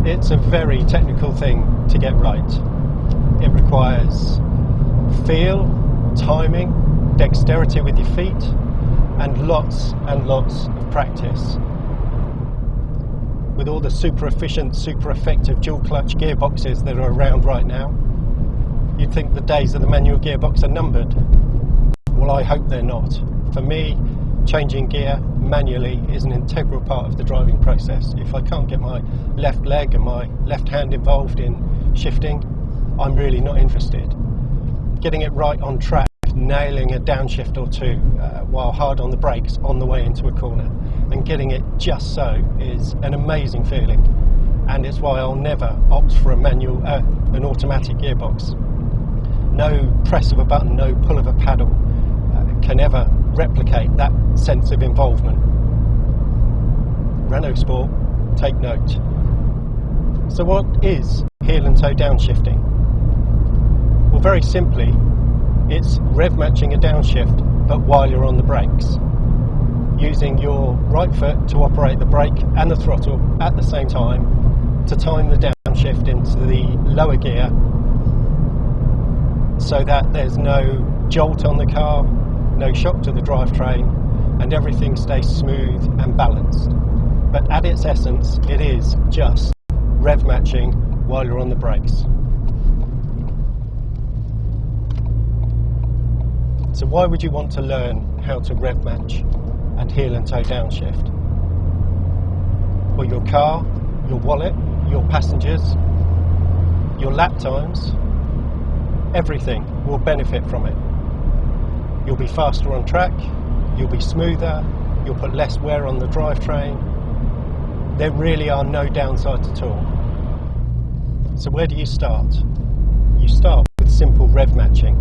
It's a very technical thing to get right. It requires feel, timing, dexterity with your feet, and lots of practice. With all the super efficient, super effective dual clutch gearboxes that are around right now, you'd think the days of the manual gearbox are numbered. Well, I hope they're not. For me, changing gear manually is an integral part of the driving process. If I can't get my left leg and my left hand involved in shifting, I'm really not interested. Getting it right on track, nailing a downshift or two while hard on the brakes on the way into a corner, and getting it just so is an amazing feeling, and it's why I'll never opt for an automatic gearbox. No press of a button, no pull of a paddle can ever replicate that sense of involvement. Renault Sport, take note. So what is heel and toe downshifting? Well, very simply, it's rev matching a downshift, but while you're on the brakes, using your right foot to operate the brake and the throttle at the same time to time the downshift into the lower gear so that there's no jolt on the car, no shock to the drivetrain, and everything stays smooth and balanced. But at its essence, it is just rev matching while you're on the brakes. So why would you want to learn how to rev match and heel and toe downshift? Well, your car, your wallet, your passengers, your lap times, everything will benefit from it. You'll be faster on track, you'll be smoother, you'll put less wear on the drivetrain. There really are no downsides at all. So where do you start? You start with simple rev matching.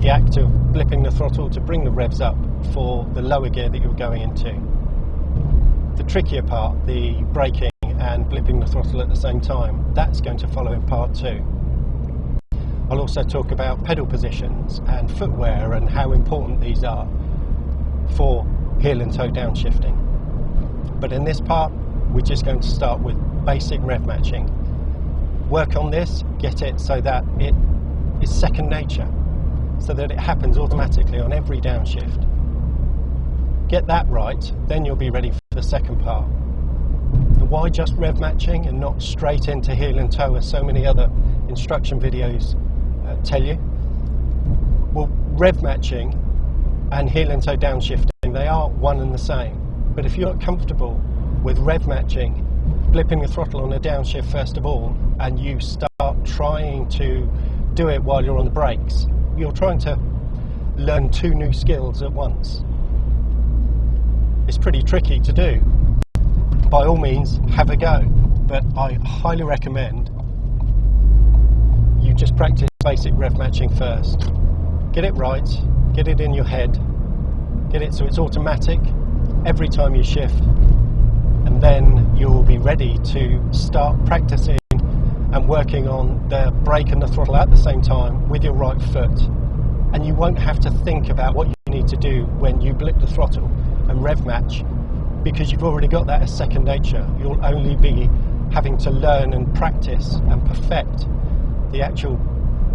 The act of blipping the throttle to bring the revs up for the lower gear that you're going into. The trickier part, the braking and blipping the throttle at the same time, that's going to follow in part 2. I'll also talk about pedal positions and footwear and how important these are for heel and toe downshifting. But in this part, we're just going to start with basic rev matching. Work on this, get it so that it is second nature, so that it happens automatically on every downshift. Get that right, then you'll be ready for the second part. And why just rev matching and not straight into heel and toe as so many other instruction videos tell you? Well, rev matching and heel and toe downshifting, they are one and the same. But if you're not comfortable with rev matching, blipping the throttle on a downshift first of all, and you start trying to do it while you're on the brakes, you're trying to learn 2 new skills at once. It's pretty tricky to do. By all means, have a go, but I highly recommend you just practice basic rev matching first. Get it right, get it in your head, get it so it's automatic every time you shift, and then you'll be ready to start practicing and working on the brake and the throttle at the same time with your right foot. And you won't have to think about what you need to do when you blip the throttle and rev match, because you've already got that as second nature. You'll only be having to learn and practice and perfect the actual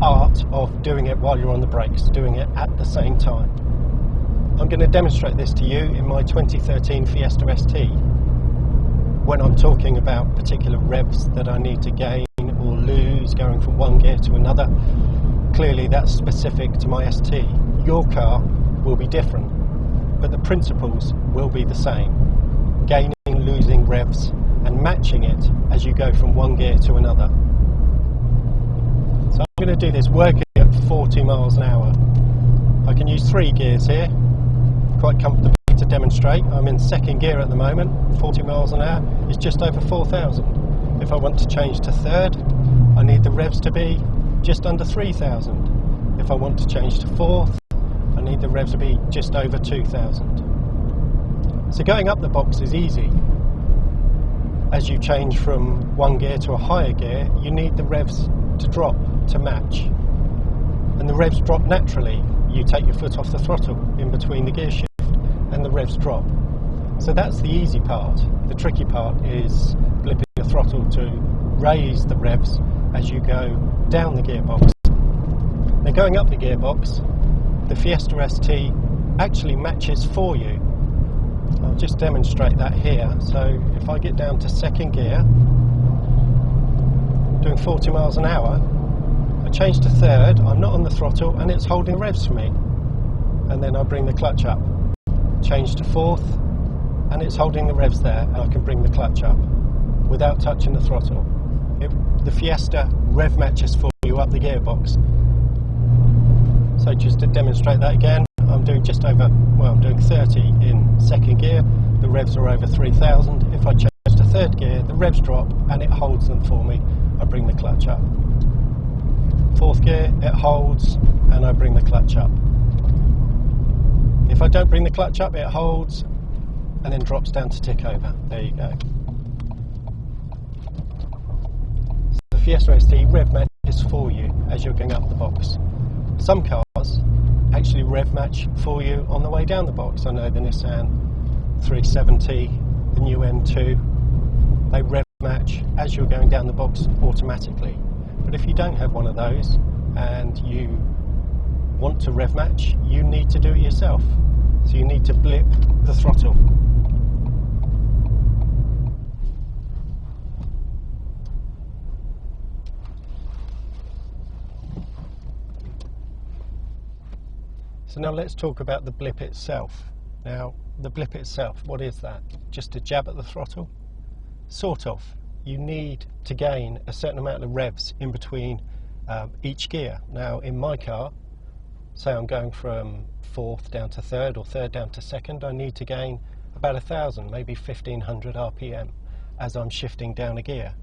art of doing it while you're on the brakes, doing it at the same time. I'm going to demonstrate this to you in my 2013 Fiesta ST when I'm talking about particular revs that I need to gain or lose going from one gear to another. Clearly that's specific to my ST. Your car will be different, but the principles will be the same. Gaining, losing revs and matching it as you go from one gear to another. So I'm going to do this working at 40 miles an hour. I can use 3 gears here, quite comfortably to demonstrate. I'm in second gear at the moment. 40 miles an hour is just over 4,000. If I want to change to third, I need the revs to be just under 3,000. If I want to change to fourth, I need the revs to be just over 2,000. So going up the box is easy. As you change from one gear to a higher gear, you need the revs to drop to match. And the revs drop naturally. You take your foot off the throttle in between the gear shift and the revs drop. So that's the easy part. The tricky part is blipping the throttle to raise the revs as you go down the gearbox. Now going up the gearbox, the Fiesta ST actually matches for you. I'll just demonstrate that here. So if I get down to second gear, doing 40 miles an hour, I change to third, I'm not on the throttle and it's holding revs for me. And then I bring the clutch up. Change to fourth and it's holding the revs there, and I can bring the clutch up without touching the throttle. The Fiesta rev matches for you up the gearbox. So just to demonstrate that again, I'm doing just over, well, I'm doing 30 in second gear, the revs are over 3,000. If I change to third gear, the revs drop and it holds them for me. I bring the clutch up. Fourth gear, it holds and I bring the clutch up. If I don't bring the clutch up, it holds and then drops down to tick over. There you go. So the Fiesta ST rev match is for you as you're going up the box. Some cars actually rev match for you on the way down the box. I know the Nissan 370, the new M2, they rev match as you're going down the box automatically. But if you don't have one of those and you want to rev match, you need to do it yourself. So you need to blip the throttle. So now let's talk about the blip itself. Now, the blip itself, what is that? Just a jab at the throttle? Sort of. You need to gain a certain amount of revs in between each gear. Now, in my car, say I'm going from fourth down to third or third down to second, I need to gain about 1,000, maybe 1,500 RPM as I'm shifting down a gear.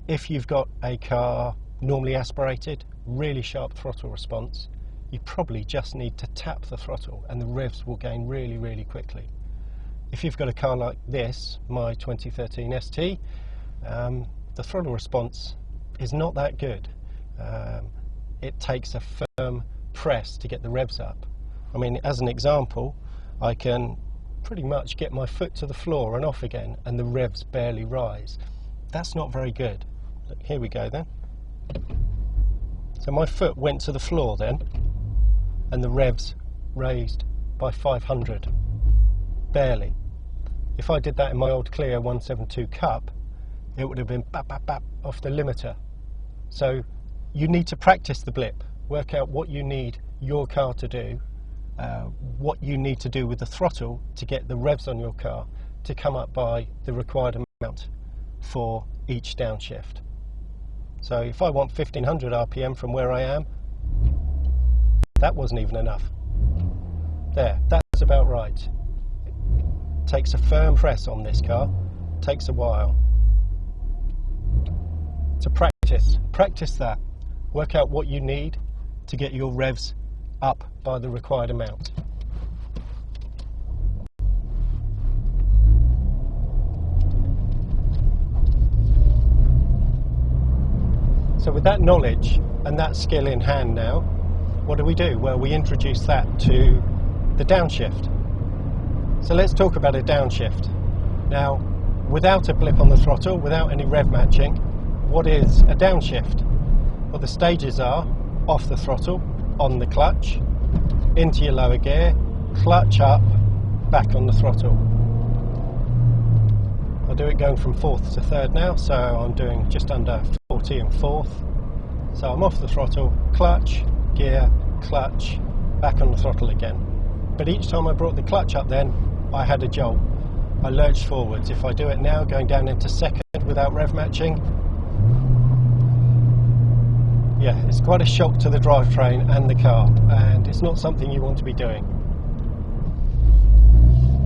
If you've got a car normally aspirated, really sharp throttle response, you probably just need to tap the throttle and the revs will gain really, really quickly. If you've got a car like this, my 2013 ST, the throttle response is not that good. It takes a firm press to get the revs up. I mean, as an example, I can pretty much get my foot to the floor and off again and the revs barely rise. That's not very good. Look, here we go then. So my foot went to the floor then, and the revs raised by 500, barely. If I did that in my old Clio 172 Cup, it would have been bap, bap, bap off the limiter. So you need to practice the blip, work out what you need your car to do, what you need to do with the throttle to get the revs on your car to come up by the required amount for each downshift. So if I want 1,500 RPM from where I am, that wasn't even enough. There, that's about right. It takes a firm press on this car, takes a while. To practice that. Work out what you need to get your revs up by the required amount. So with that knowledge and that skill in hand now, what do? Well, we introduce that to the downshift. So let's talk about a downshift. Now, without a blip on the throttle, without any rev matching, what is a downshift? Well, the stages are off the throttle, on the clutch, into your lower gear, clutch up, back on the throttle. I'll do it going from fourth to third now, so I'm doing just under 40 in fourth. So I'm off the throttle, clutch, gear, clutch, back on the throttle again. But each time I brought the clutch up then, I had a jolt. I lurched forwards. If I do it now, going down into second without rev matching, yeah, it's quite a shock to the drivetrain and the car, and it's not something you want to be doing.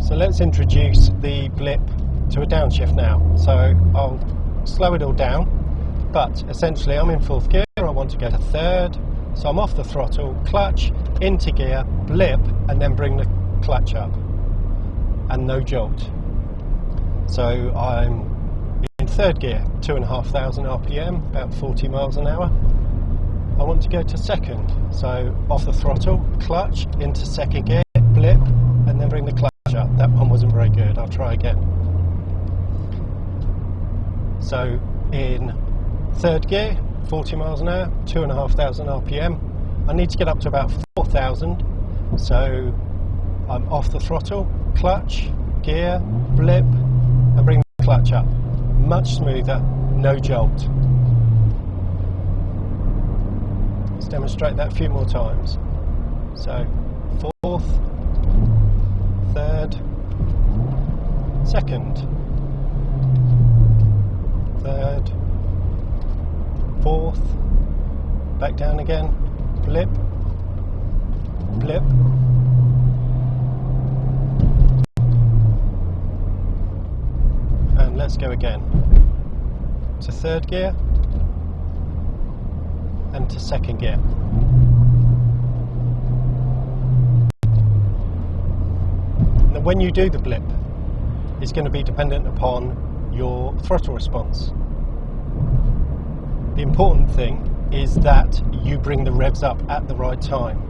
So let's introduce the blip to a downshift now. So I'll slow it all down, but essentially I'm in fourth gear, I want to go to third, so I'm off the throttle, clutch, into gear, blip, and then bring the clutch up, and no jolt. So I'm in third gear, 2,500 RPM, about 40 miles an hour. I want to go to second, so off the throttle, clutch, into second gear, blip, and then bring the clutch up. That one wasn't very good, I'll try again. So in third gear, 40 miles an hour, 2,500 RPM, I need to get up to about 4,000. So I'm off the throttle, clutch, gear, blip, and bring the clutch up. Much smoother, no jolt. Let's demonstrate that a few more times. So fourth, third, second, third, fourth, back down again, blip, blip, and let's go again to third gear and to second gear. Now when you do the blip, it's going to be dependent upon your throttle response. The important thing is that you bring the revs up at the right time.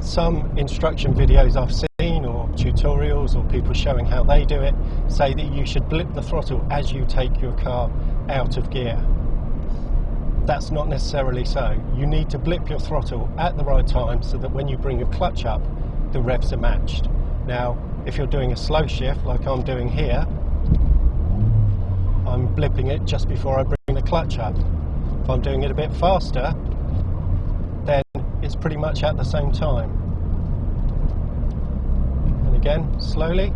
Some instruction videos I've seen, or tutorials, or people showing how they do it, say that you should blip the throttle as you take your car out of gear. That's not necessarily so. You need to blip your throttle at the right time so that when you bring your clutch up, the revs are matched. Now, if you're doing a slow shift like I'm doing here, I'm blipping it just before I bring the clutch up. If I'm doing it a bit faster, then it's pretty much at the same time. And again, slowly.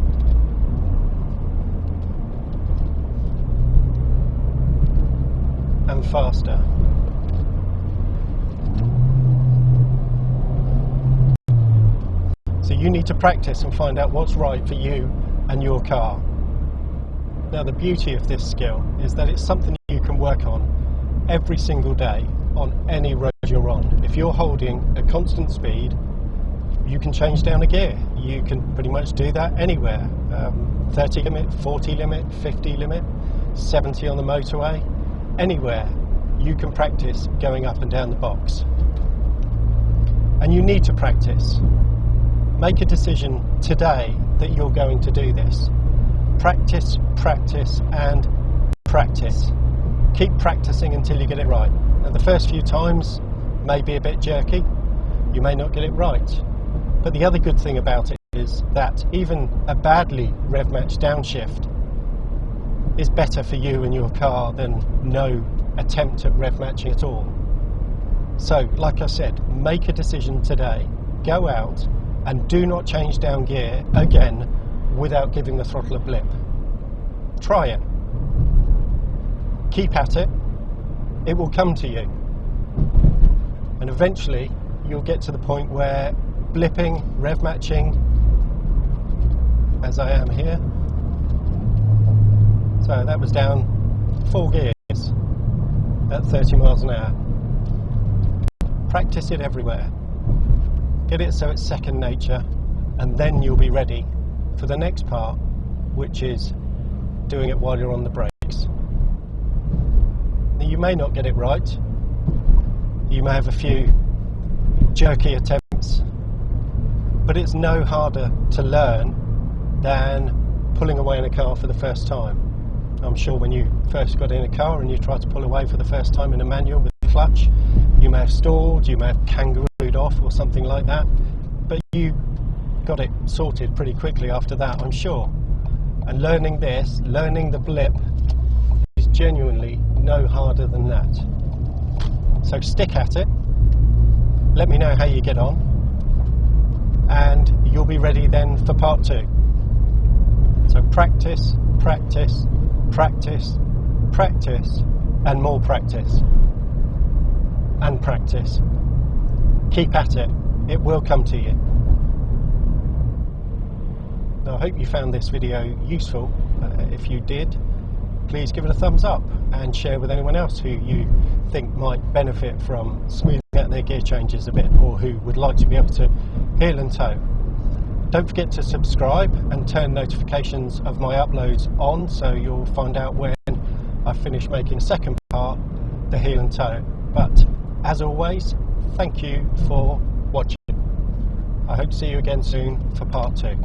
And faster. So you need to practice and find out what's right for you and your car. Now the beauty of this skill is that it's something you can work on every single day on any road you're on. If you're holding a constant speed, you can change down a gear. You can pretty much do that anywhere. 30 limit, 40 limit, 50 limit, 70 on the motorway, anywhere you can practice going up and down the box. And you need to practice. Make a decision today that you're going to do this. Practice, practice, and practice. Keep practicing until you get it right. Now, the first few times may be a bit jerky. You may not get it right. But the other good thing about it is that even a badly rev matched downshift is better for you and your car than no attempt at rev matching at all. So, like I said, make a decision today. Go out and do not change down gear again without giving the throttle a blip. Try it. Keep at it. It will come to you. And eventually you'll get to the point where blipping, rev matching, as I am here. So that was down 4 gears at 30 miles an hour. Practice it everywhere. Get it so it's second nature, and then you'll be ready for the next part, which is doing it while you're on the brakes. Now, you may not get it right. You may have a few jerky attempts, but it's no harder to learn than pulling away in a car for the first time. I'm sure when you first got in a car and you tried to pull away for the first time in a manual with a clutch, you may have stalled, you may have kangarooed off or something like that, but you got it sorted pretty quickly after that, I'm sure. And learning this, learning the blip, is genuinely no harder than that. So stick at it, let me know how you get on, and you'll be ready then for part 2. So practice, practice, practice, practice, and more practice. And practice. Keep at it. It will come to you. Now, I hope you found this video useful. If you did, please give it a thumbs up and share with anyone else who you think might benefit from smoothing out their gear changes a bit, or who would like to be able to heel and toe. Don't forget to subscribe and turn notifications of my uploads on, so you'll find out when I finish making the second part, the heel and toe. But as always, thank you for watching. I hope to see you again soon for part 2.